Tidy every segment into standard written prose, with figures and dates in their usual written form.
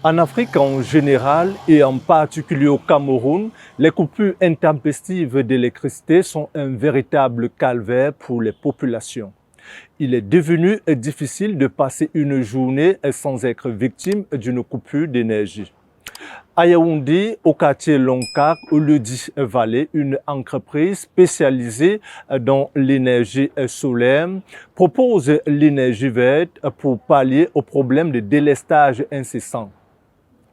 En Afrique en général et en particulier au Cameroun, les coupures intempestives d'électricité sont un véritable calvaire pour les populations. Il est devenu difficile de passer une journée sans être victime d'une coupure d'énergie. À Yaoundé, au quartier Lonkak, au Ledi Valley, une entreprise spécialisée dans l'énergie solaire propose l'énergie verte pour pallier au problème de délestage incessant.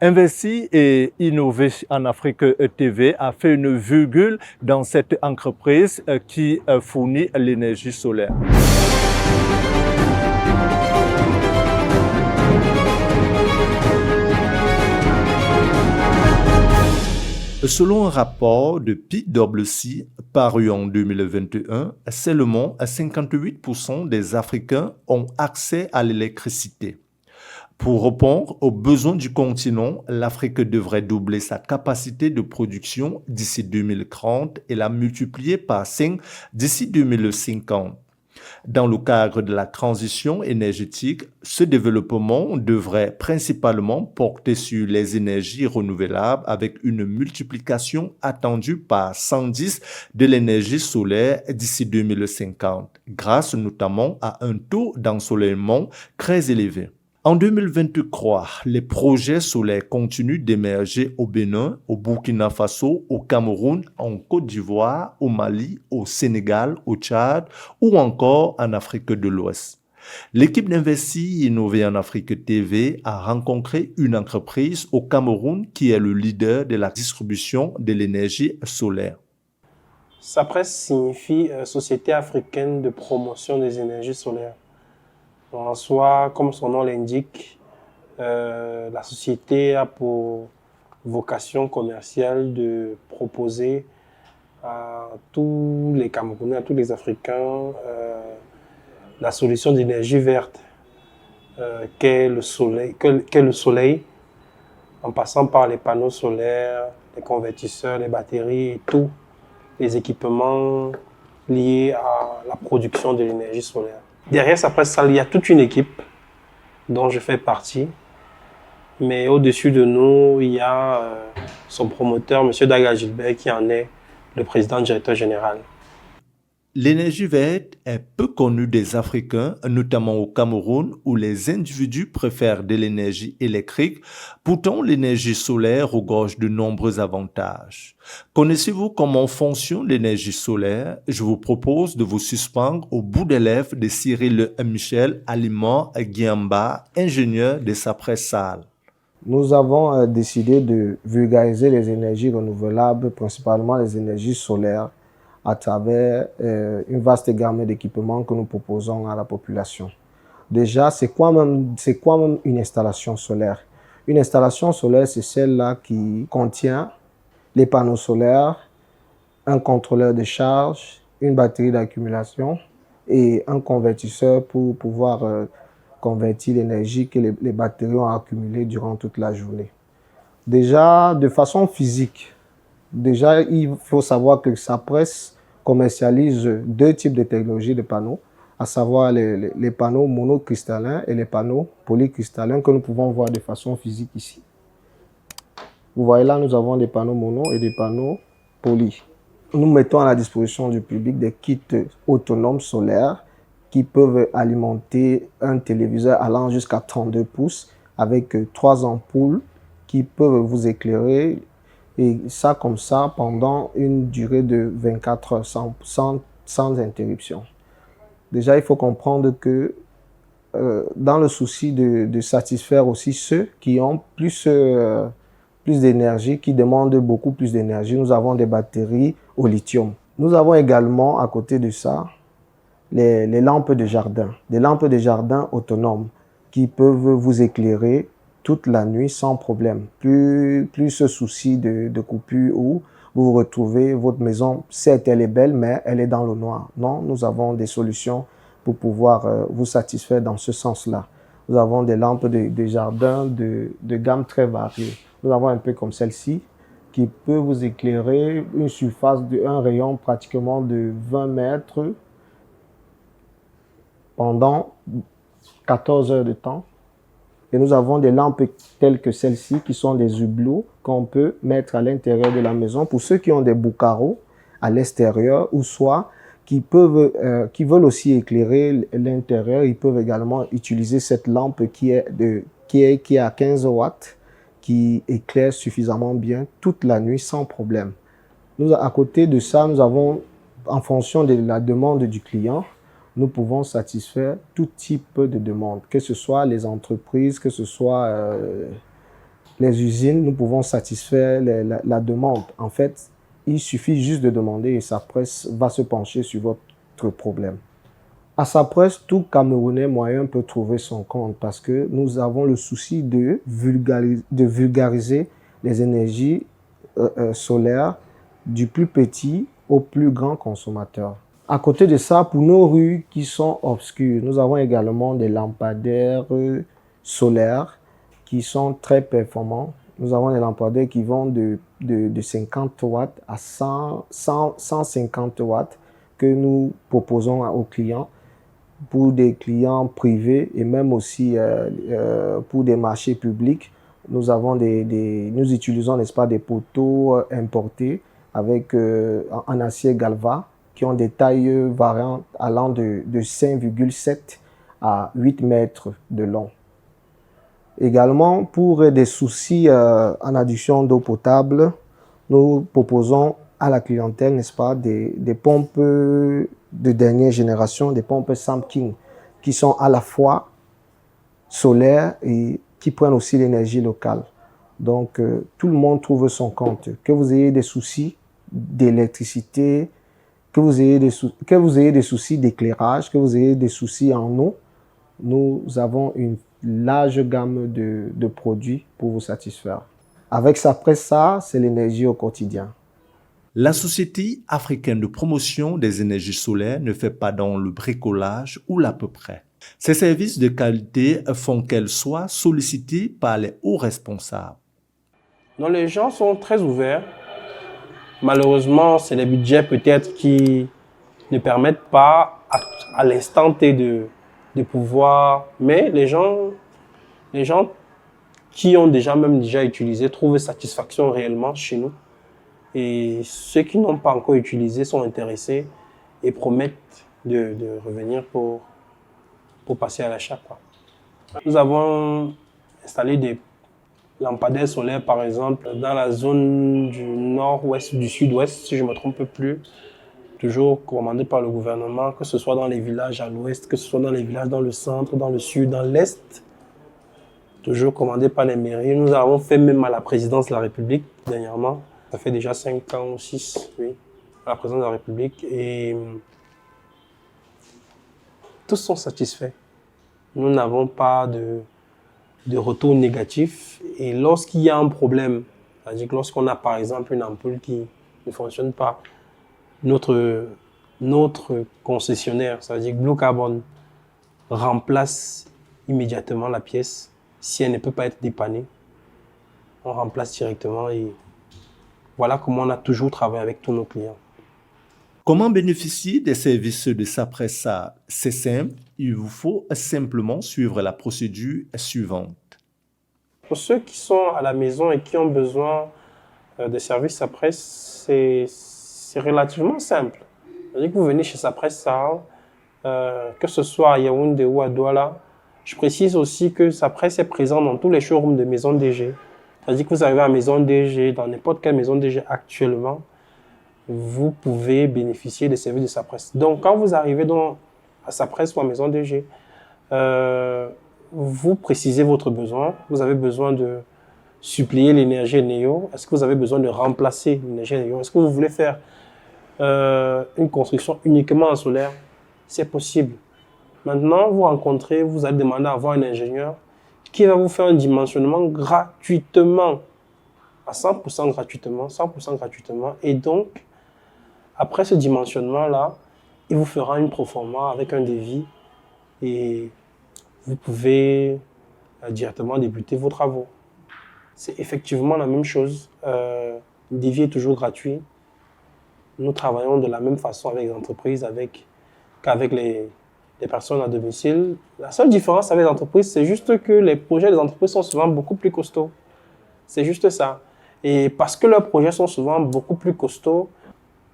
Investir et innover en Afrique TV a fait une virgule dans cette entreprise qui fournit l'énergie solaire. Selon un rapport de PwC paru en 2021, seulement 58% des Africains ont accès à l'électricité. Pour répondre aux besoins du continent, l'Afrique devrait doubler sa capacité de production d'ici 2030 et la multiplier par 5 d'ici 2050. Dans le cadre de la transition énergétique, ce développement devrait principalement porter sur les énergies renouvelables avec une multiplication attendue par 110 de l'énergie solaire d'ici 2050, grâce notamment à un taux d'ensoleillement très élevé. En 2023, les projets solaires continuent d'émerger au Bénin, au Burkina Faso, au Cameroun, en Côte d'Ivoire, au Mali, au Sénégal, au Tchad ou encore en Afrique de l'Ouest. L'équipe d'Investir Innover en Afrique TV a rencontré une entreprise au Cameroun qui est le leader de la distribution de l'énergie solaire. SAPRES signifie Société africaine de promotion des énergies solaires. En soi, comme son nom l'indique, la société a pour vocation commerciale de proposer à tous les Camerounais, à tous les Africains, la solution d'énergie verte qu'est le soleil, en passant par les panneaux solaires, les convertisseurs, les batteries et tous les équipements liés à la production de l'énergie solaire. Derrière SAPRES, il y a toute une équipe dont je fais partie. Mais au-dessus de nous, il y a son promoteur, M. Daga Gilbert, qui en est le président directeur général. L'énergie verte est peu connue des Africains, notamment au Cameroun, où les individus préfèrent de l'énergie électrique. Pourtant, l'énergie solaire regorge de nombreux avantages. Connaissez-vous comment fonctionne l'énergie solaire? Je vous propose de vous suspendre au bout des lèvres de Cyril Michel Aliment Guiamba, ingénieur de SAPRES Sahel. Nous avons décidé de vulgariser les énergies renouvelables, principalement les énergies solaires, à travers une vaste gamme d'équipements que nous proposons à la population. Déjà, c'est quoi même une installation solaire? Une installation solaire, c'est celle-là qui contient les panneaux solaires, un contrôleur de charge, une batterie d'accumulation et un convertisseur pour pouvoir convertir l'énergie que les batteries ont accumulée durant toute la journée. Déjà, de façon physique, il faut savoir que SAPRES commercialise deux types de technologies de panneaux, à savoir les panneaux monocristallins et les panneaux polycristallins que nous pouvons voir de façon physique ici. Vous voyez là, nous avons des panneaux mono et des panneaux poly. Nous mettons à la disposition du public des kits autonomes solaires qui peuvent alimenter un téléviseur allant jusqu'à 32 pouces avec 3 ampoules qui peuvent vous éclairer. Et ça comme ça pendant une durée de 24 heures sans interruption. Déjà, il faut comprendre que dans le souci de satisfaire aussi ceux qui ont plus d'énergie, qui demandent beaucoup plus d'énergie, nous avons des batteries au lithium. Nous avons également à côté de ça les lampes de jardin, des lampes de jardin autonomes qui peuvent vous éclairer toute la nuit sans problème. Plus ce souci de coupure où vous vous retrouvez, votre maison, certes elle est belle, mais elle est dans le noir. Non, nous avons des solutions pour pouvoir vous satisfaire dans ce sens-là. Nous avons des lampes de jardin de gamme très variée. Nous avons un peu comme celle-ci qui peut vous éclairer une surface un rayon pratiquement de 20 mètres pendant 14 heures de temps. Et nous avons des lampes telles que celles-ci qui sont des hublots qu'on peut mettre à l'intérieur de la maison pour ceux qui ont des boucaros à l'extérieur ou soit qui veulent aussi éclairer l'intérieur. Ils peuvent également utiliser cette lampe qui est à 15 watts qui éclaire suffisamment bien toute la nuit sans problème. À côté de ça, nous avons, en fonction de la demande du client, nous pouvons satisfaire tout type de demande, que ce soit les entreprises, que ce soit les usines, nous pouvons satisfaire la demande. En fait, il suffit juste de demander et Sapresse va se pencher sur votre problème. À Sapresse, tout Camerounais moyen peut trouver son compte parce que nous avons le souci de vulgariser les énergies solaires du plus petit au plus grand consommateur. À côté de ça, pour nos rues qui sont obscures, nous avons également des lampadaires solaires qui sont très performants. Nous avons des lampadaires qui vont de 50 watts à 150 watts que nous proposons aux clients pour des clients privés et même aussi pour des marchés publics. Nous utilisons, n'est-ce pas, des poteaux importés avec en acier galva qui ont des tailles variantes allant de 5,7 à 8 mètres de long. Également, pour des soucis en adduction d'eau potable, nous proposons à la clientèle, n'est-ce pas, des pompes de dernière génération, des pompes Samking, qui sont à la fois solaires et qui prennent aussi l'énergie locale. Donc, tout le monde trouve son compte. Que vous ayez des soucis d'électricité, que vous ayez des soucis d'éclairage, que vous ayez des soucis en eau, nous avons une large gamme de produits pour vous satisfaire. Avec Sapresse, c'est l'énergie au quotidien. La Société africaine de promotion des énergies solaires ne fait pas dans le bricolage ou l'à peu près. Ses services de qualité font qu'elle soit sollicitée par les hauts responsables. Donc les gens sont très ouverts. Malheureusement, c'est les budgets peut-être qui ne permettent pas à l'instant T de pouvoir... Mais les gens qui ont déjà utilisé trouvent satisfaction réellement chez nous. Et ceux qui n'ont pas encore utilisé sont intéressés et promettent de revenir pour passer à l'achat. Nous avons installé des lampadaires solaires, par exemple, dans la zone du nord-ouest, du sud-ouest, si je ne me trompe plus, toujours commandé par le gouvernement, que ce soit dans les villages à l'ouest, que ce soit dans les villages dans le centre, dans le sud, dans l'est, toujours commandé par les mairies. Nous avons fait même à la présidence de la République dernièrement. Ça fait déjà 5 ans ou 6, oui, à la présidence de la République. Et tous sont satisfaits. Nous n'avons pas de retour négatif. Et lorsqu'il y a un problème, c'est-à-dire que lorsqu'on a par exemple une ampoule qui ne fonctionne pas, notre concessionnaire, c'est-à-dire Blue Carbon, remplace immédiatement la pièce. Si elle ne peut pas être dépannée, on remplace directement et voilà comment on a toujours travaillé avec tous nos clients. Comment bénéficier des services de Sapresse? C'est simple, il vous faut simplement suivre la procédure suivante. Pour ceux qui sont à la maison et qui ont besoin des services Sapresse, c'est relativement simple. C'est-à-dire que vous venez chez Sapresse, que ce soit à Yaoundé ou à Douala. Je précise aussi que Sapresse est présent dans tous les showrooms de Maison DG. C'est-à-dire que vous arrivez à Maison DG, dans n'importe quelle Maison DG actuellement, vous pouvez bénéficier des services de Sapresse. Donc, quand vous arrivez à Sapresse ou à Maison DG, vous précisez votre besoin. Vous avez besoin de suppléer l'énergie Néo. Est-ce que vous avez besoin de remplacer l'énergie Néo? Est-ce que vous voulez faire une construction uniquement en solaire? C'est possible. Maintenant, vous allez demander à avoir un ingénieur qui va vous faire un dimensionnement gratuitement, à 100% gratuitement. Et donc, après ce dimensionnement-là, il vous fera une proforma avec un devis et vous pouvez directement débuter vos travaux. C'est effectivement la même chose. Le devis est toujours gratuit. Nous travaillons de la même façon avec les entreprises qu'avec des personnes à domicile. La seule différence avec les entreprises, c'est juste que les projets des entreprises sont souvent beaucoup plus costauds. C'est juste ça. Et parce que leurs projets sont souvent beaucoup plus costauds,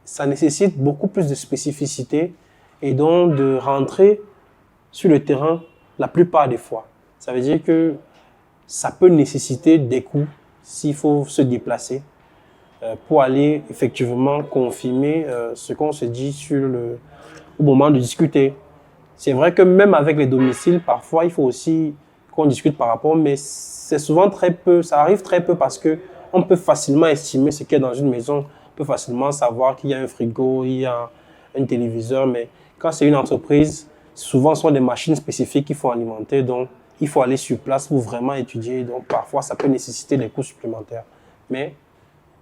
ça nécessite beaucoup plus de spécificité et donc de rentrer sur le terrain la plupart des fois. Ça veut dire que ça peut nécessiter des coûts s'il faut se déplacer pour aller effectivement confirmer ce qu'on se dit au moment de discuter. C'est vrai que même avec les domiciles, parfois, il faut aussi qu'on discute par rapport, mais c'est souvent très peu, ça arrive très peu parce que on peut facilement estimer ce qu'il y a dans une maison, on peut facilement savoir qu'il y a un frigo, il y a un téléviseur, mais quand c'est une entreprise, souvent ce sont des machines spécifiques qu'il faut alimenter, donc il faut aller sur place pour vraiment étudier, donc parfois ça peut nécessiter des coûts supplémentaires. Mais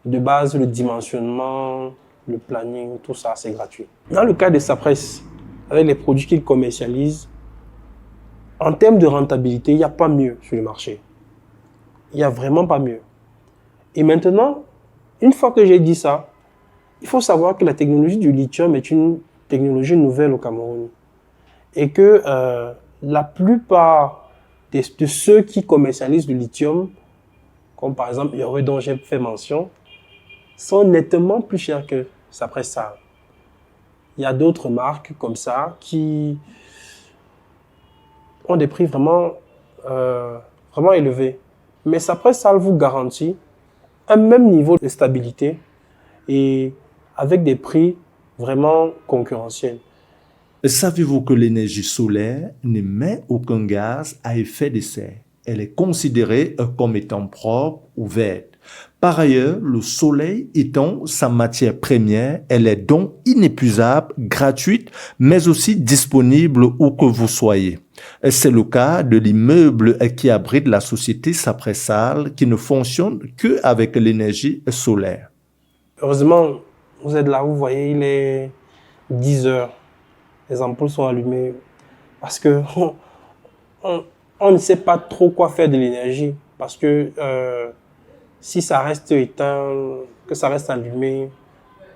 de base, le dimensionnement, le planning, tout ça, c'est gratuit. Dans le cas de Sapresse, avec les produits qu'ils commercialisent, en termes de rentabilité, il n'y a pas mieux sur le marché. Il n'y a vraiment pas mieux. Et maintenant, une fois que j'ai dit ça, il faut savoir que la technologie du lithium est une technologie nouvelle au Cameroun. Et que la plupart de ceux qui commercialisent le lithium, comme par exemple Yore dont j'ai fait mention, sont nettement plus chers que Sapressa. Il y a d'autres marques comme ça qui ont des prix vraiment élevés. Mais Sapressa vous garantit un même niveau de stabilité et avec des prix vraiment concurrentiels. Savez-vous que l'énergie solaire n'émet aucun gaz à effet de serre? Elle est considérée comme étant propre ou verte. Par ailleurs, le soleil étant sa matière première, elle est donc inépuisable, gratuite, mais aussi disponible où que vous soyez. C'est le cas de l'immeuble qui abrite la société Sapressal qui ne fonctionne qu'avec l'énergie solaire. Heureusement, vous êtes là, vous voyez, il est 10 heures. Les ampoules sont allumées parce que on ne sait pas trop quoi faire de l'énergie. Parce que si ça reste éteint, que ça reste allumé,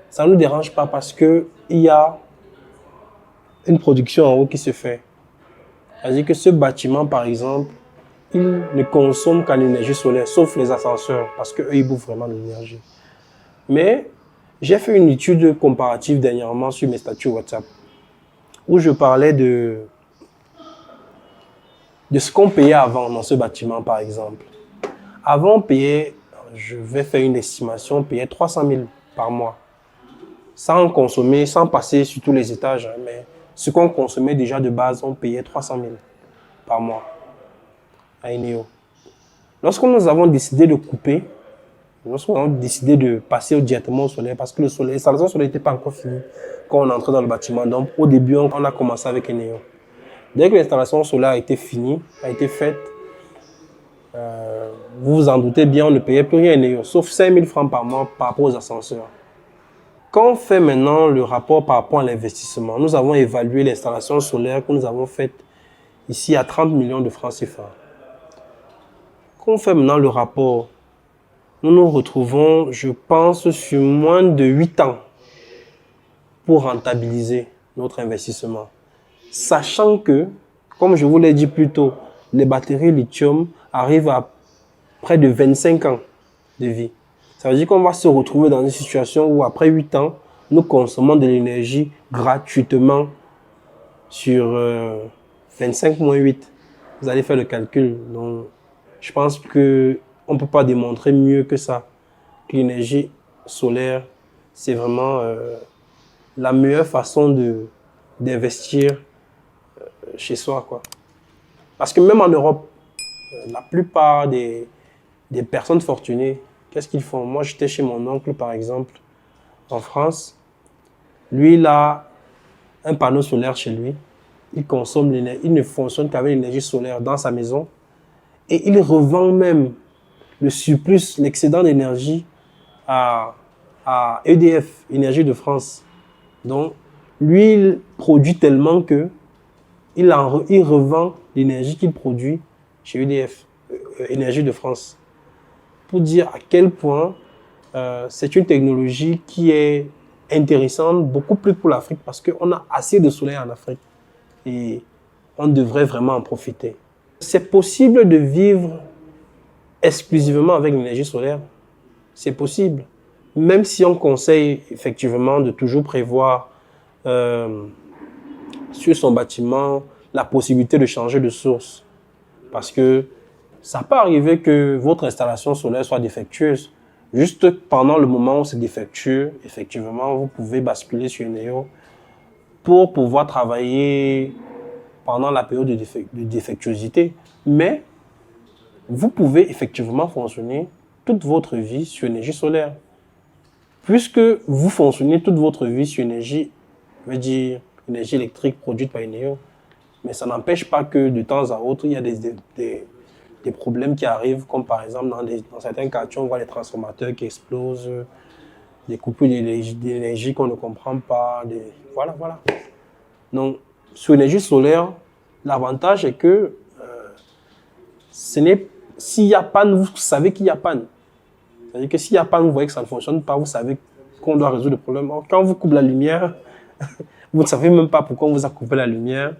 ça ne nous dérange pas parce qu'il y a une production en haut qui se fait. C'est-à-dire que ce bâtiment, par exemple, il ne consomme qu'en énergie solaire, sauf les ascenseurs, parce qu'eux, ils bouffent vraiment de l'énergie. Mais j'ai fait une étude comparative dernièrement sur mes statuts WhatsApp, où je parlais de ce qu'on payait avant dans ce bâtiment, par exemple. Avant, on payait, je vais faire une estimation, on payait 300 000 par mois, sans consommer, sans passer sur tous les étages, mais ce qu'on consommait déjà de base, on payait 300 000 par mois à Eneo. Lorsque nous avons décidé de couper, lorsqu'on a décidé de passer directement au solaire, parce que l'installation solaire n'était pas encore finie quand on entrait dans le bâtiment. Donc, au début, on a commencé avec Eneo. Dès que l'installation solaire a été finie, a été faite, vous vous en doutez bien, on ne payait plus rien à Eneo, sauf 5 000 francs par mois par rapport aux ascenseurs. Quand on fait maintenant le rapport par rapport à l'investissement, nous avons évalué l'installation solaire que nous avons faite ici à 30 millions de francs CFA. Quand on fait maintenant le rapport, nous nous retrouvons, je pense, sur moins de 8 ans pour rentabiliser notre investissement. Sachant que, comme je vous l'ai dit plus tôt, les batteries lithium arrivent à près de 25 ans de vie. Ça veut dire qu'on va se retrouver dans une situation où après 8 ans, nous consommons de l'énergie gratuitement sur 25 moins 8. Vous allez faire le calcul. Donc, je pense qu'on ne peut pas démontrer mieux que ça. Que l'énergie solaire, c'est vraiment la meilleure façon d'investir chez soi, quoi. Parce que même en Europe, la plupart des personnes fortunées, qu'est-ce qu'ils font? Moi, j'étais chez mon oncle, par exemple, en France. Lui, il a un panneau solaire chez lui. Il consomme l'énergie. Il ne fonctionne qu'avec l'énergie solaire dans sa maison. Et il revend même le surplus, l'excédent d'énergie à EDF, Énergie de France. Donc, lui, il produit tellement que il revend l'énergie qu'il produit chez EDF, Énergie de France. Pour dire à quel point c'est une technologie qui est intéressante, beaucoup plus pour l'Afrique, parce qu'on a assez de soleil en Afrique. et on devrait vraiment en profiter. C'est possible de vivre exclusivement avec l'énergie solaire. C'est possible. Même si on conseille effectivement de toujours prévoir sur son bâtiment la possibilité de changer de source. Parce que ça peut arriver que votre installation solaire soit défectueuse. Juste pendant le moment où c'est défectueux, effectivement, vous pouvez basculer sur Neo pour pouvoir travailler pendant la période de défectuosité. Mais vous pouvez effectivement fonctionner toute votre vie sur énergie solaire. Puisque vous fonctionnez toute votre vie sur énergie, je veux dire énergie électrique produite par Eneo, mais ça n'empêche pas que de temps à autre, il y a des problèmes qui arrivent, comme par exemple dans certains quartiers, on voit les transformateurs qui explosent, des coupures d'énergie qu'on ne comprend pas, voilà. Donc, sur l'énergie solaire, l'avantage est que s'il y a panne, vous savez qu'il y a panne. C'est-à-dire que s'il y a panne, vous voyez que ça ne fonctionne pas, vous savez qu'on doit résoudre le problème. Or, quand on vous coupe la lumière, vous ne savez même pas pourquoi on vous a coupé la lumière.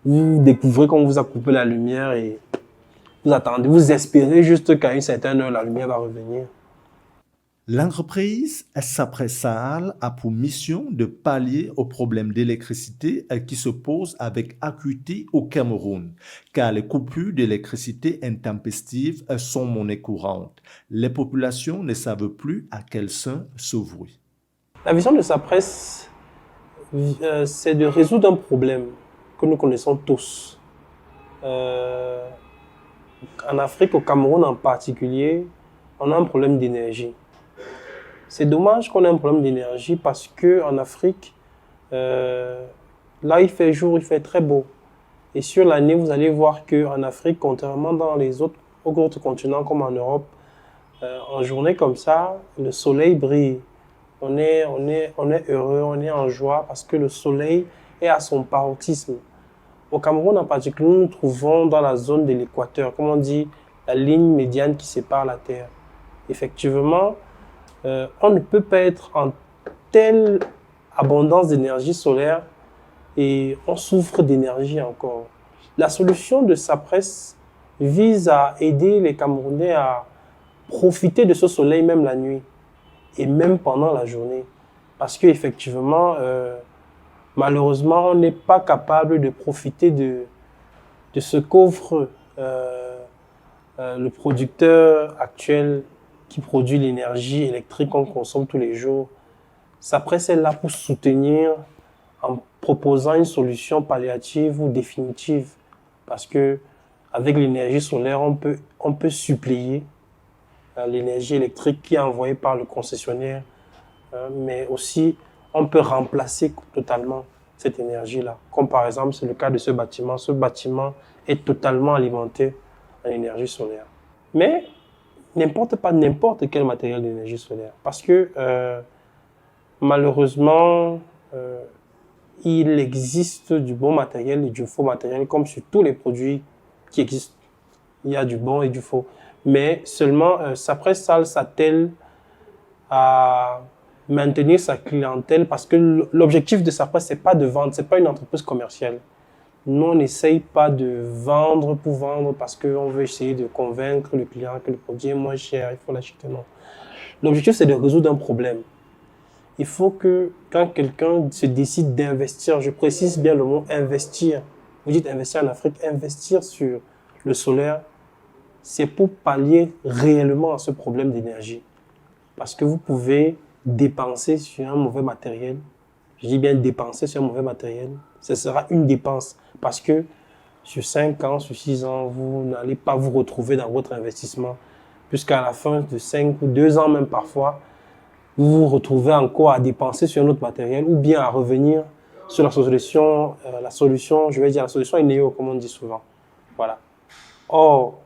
Vous découvrez qu'on vous a coupé la lumière et vous attendez, vous espérez juste qu'à une certaine heure, la lumière va revenir. L'entreprise Sapressal a pour mission de pallier aux problèmes d'électricité qui se posent avec acuité au Cameroun, car les coupures d'électricité intempestives sont monnaie courante. Les populations ne savent plus à quel sein se vouer. La vision de Sapress, c'est de résoudre un problème que nous connaissons tous. En Afrique, au Cameroun en particulier, on a un problème d'énergie. C'est dommage qu'on ait un problème d'énergie parce qu'en Afrique, là il fait jour, il fait très beau. Et sur l'année, vous allez voir qu'en Afrique, contrairement dans les autres continents comme en Europe, en journée comme ça, le soleil brille. On est heureux, on est en joie parce que le soleil est à son paroxysme. Au Cameroun en particulier, nous nous trouvons dans la zone de l'équateur, comme on dit, la ligne médiane qui sépare la Terre. Effectivement, on ne peut pas être en telle abondance d'énergie solaire et on souffre d'énergie encore. La solution de Sapress vise à aider les Camerounais à profiter de ce soleil même la nuit et même pendant la journée. Parce qu'effectivement, malheureusement, on n'est pas capable de profiter de ce qu'offre le producteur actuel qui produit l'énergie électrique qu'on consomme tous les jours. Sapress est là pour soutenir en proposant une solution palliative ou définitive. Parce que avec l'énergie solaire, on peut suppléer l'énergie électrique qui est envoyée par le concessionnaire, mais aussi on peut remplacer totalement cette énergie-là. Comme par exemple, c'est le cas de ce bâtiment. Ce bâtiment est totalement alimenté en énergie solaire. Mais n'importe quel matériel d'énergie solaire. Parce que malheureusement, il existe du bon matériel et du faux matériel, comme sur tous les produits qui existent. Il y a du bon et du faux. Mais seulement, Sapress s'attelle à maintenir sa clientèle parce que l'objectif de Sapress, ce n'est pas de vendre, ce n'est pas une entreprise commerciale. Nous, on n'essaye pas de vendre pour vendre parce qu'on veut essayer de convaincre le client que le produit est moins cher, il faut l'acheter. Non. L'objectif, c'est de résoudre un problème. Il faut que quand quelqu'un se décide d'investir, je précise bien le mot investir. Vous dites investir en Afrique, investir sur le solaire, c'est pour pallier réellement à ce problème d'énergie. Parce que vous pouvez dépenser sur un mauvais matériel. Je dis bien dépenser sur un mauvais matériel. Ce sera une dépense. Parce que sur 5 ans, sur 6 ans, vous n'allez pas vous retrouver dans votre investissement. Puisqu'à la fin de 5 ou 2 ans même parfois, vous vous retrouvez encore à dépenser sur un autre matériel ou bien à revenir sur la solution Eneo, comme on dit souvent. Voilà. Or,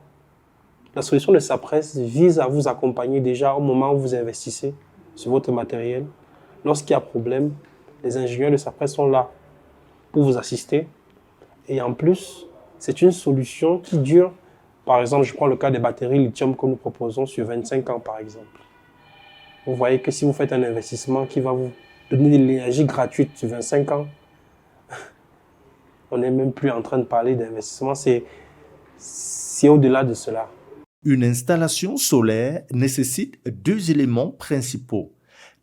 la solution de Sapress vise à vous accompagner déjà au moment où vous investissez sur votre matériel. Lorsqu'il y a problème, les ingénieurs de Sapress sont là pour vous assister. Et en plus, c'est une solution qui dure. Par exemple, je prends le cas des batteries lithium que nous proposons sur 25 ans, par exemple. Vous voyez que si vous faites un investissement qui va vous donner de l'énergie gratuite sur 25 ans, On n'est même plus en train de parler d'investissement, c'est au-delà de cela. Une installation solaire nécessite deux éléments principaux,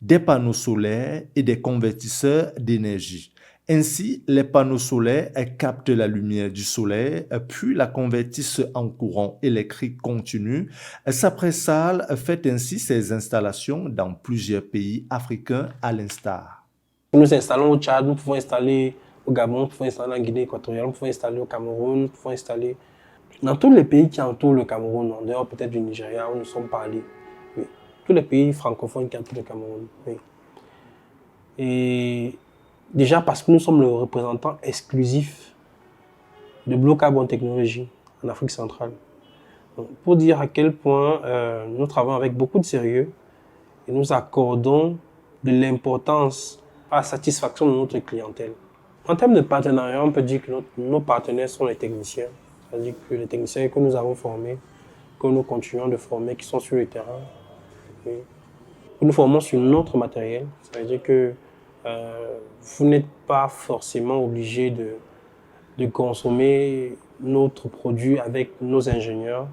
des panneaux solaires et des convertisseurs d'énergie. Ainsi, les panneaux solaires captent la lumière du soleil, puis la convertissent en courant électrique continu. Sapressal fait ainsi ses installations dans plusieurs pays africains à l'instar. Nous installons au Tchad, nous pouvons installer au Gabon, nous pouvons installer en Guinée équatoriale, nous pouvons installer au Cameroun, nous pouvons installer dans tous les pays qui entourent le Cameroun, en dehors peut-être du Nigeria où nous sommes parlés. Oui. Tous les pays francophones qui entourent le Cameroun. Oui. Et déjà parce que nous sommes le représentant exclusif de Blue Carbon Technology en Afrique centrale. Donc, pour dire à quel point nous travaillons avec beaucoup de sérieux et nous accordons de l'importance à la satisfaction de notre clientèle. En termes de partenariat, on peut dire que nos partenaires sont les techniciens. C'est-à-dire que les techniciens que nous avons formés, que nous continuons de former, qui sont sur le terrain. Oui. Nous formons sur notre matériel. C'est-à-dire que vous n'êtes pas forcément obligé de consommer notre produit avec nos ingénieurs.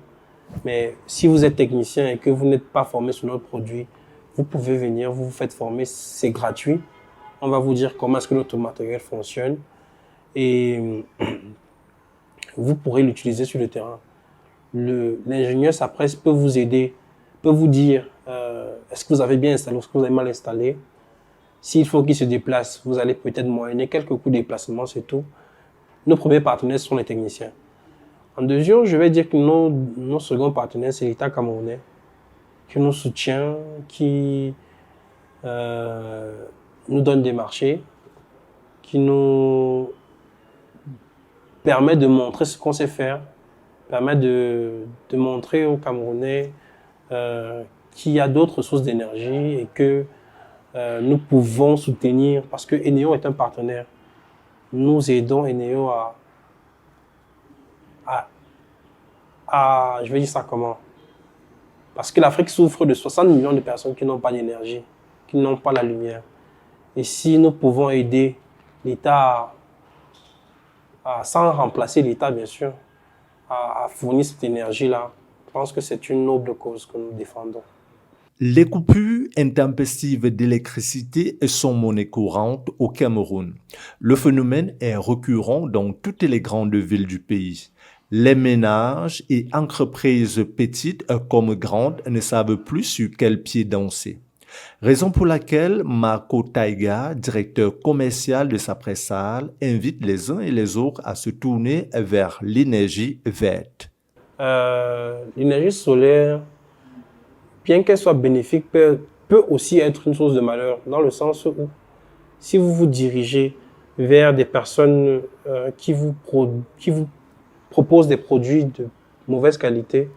Mais si vous êtes technicien et que vous n'êtes pas formé sur notre produit, vous pouvez venir, vous vous faites former, c'est gratuit. On va vous dire comment est-ce que notre matériel fonctionne et vous pourrez l'utiliser sur le terrain. L'ingénieur Sapress peut vous aider, peut vous dire est-ce que vous avez bien installé ou est-ce que vous avez mal installé. S'il faut qu'il se déplace, vous allez peut-être moyenner quelques coûts de déplacement, c'est tout. Nos premiers partenaires sont les techniciens. En deuxième, je vais dire que nos seconds partenaires, c'est l'État camerounais, qui nous soutient, qui nous donne des marchés, qui nous permet de montrer ce qu'on sait faire, permet de montrer aux Camerounais qu'il y a d'autres sources d'énergie et que nous pouvons soutenir, parce que Eneo est un partenaire. Nous aidons Eneo je vais dire ça comment? Parce que l'Afrique souffre de 60 millions de personnes qui n'ont pas d'énergie, qui n'ont pas la lumière. Et si nous pouvons aider l'État, sans remplacer l'État bien sûr, à fournir cette énergie-là, je pense que c'est une noble cause que nous défendons. Les coupures intempestives d'électricité sont monnaie courante au Cameroun. Le phénomène est récurrent dans toutes les grandes villes du pays. Les ménages et entreprises petites comme grandes ne savent plus sur quel pied danser. Raison pour laquelle Marco Taiga, directeur commercial de Sapressal, invite les uns et les autres à se tourner vers l'énergie verte. L'énergie solaire, bien qu'elle soit bénéfique, peut aussi être une source de malheur, dans le sens où si vous vous dirigez vers des personnes qui vous proposent des produits de mauvaise qualité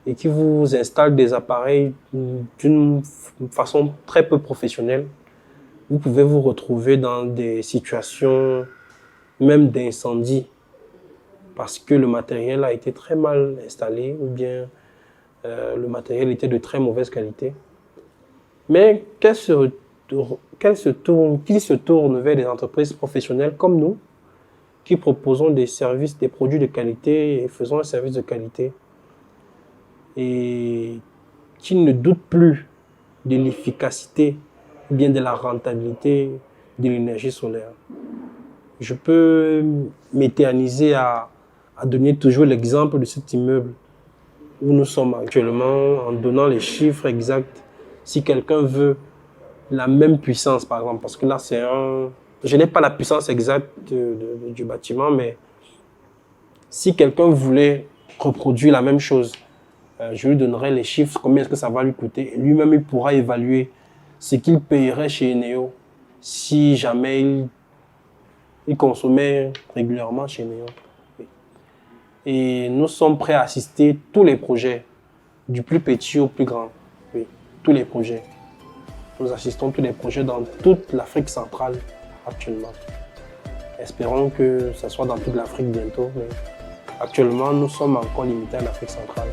et qui vous installent des appareils d'une façon très peu professionnelle, vous pouvez vous retrouver dans des situations même d'incendie parce que le matériel a été très mal installé ou bien le matériel était de très mauvaise qualité. Mais qu'ils se tournent vers des entreprises professionnelles comme nous, qui proposons des services, des produits de qualité et faisons un service de qualité et qui ne doutent plus de l'efficacité ou bien de la rentabilité de l'énergie solaire. Je peux m'éterniser à donner toujours l'exemple de cet immeuble où nous sommes actuellement en donnant les chiffres exacts. Si quelqu'un veut la même puissance, par exemple, parce que là, je n'ai pas la puissance exacte du bâtiment, mais si quelqu'un voulait reproduire la même chose, je lui donnerai les chiffres, combien est-ce que ça va lui coûter. Lui-même, il pourra évaluer ce qu'il payerait chez Eneo si jamais il consommait régulièrement chez Eneo. Et nous sommes prêts à assister tous les projets, du plus petit au plus grand. Oui, tous les projets. Nous assistons tous les projets dans toute l'Afrique centrale actuellement. Espérons que ce soit dans toute l'Afrique bientôt. Mais actuellement, nous sommes encore limités à l'Afrique centrale.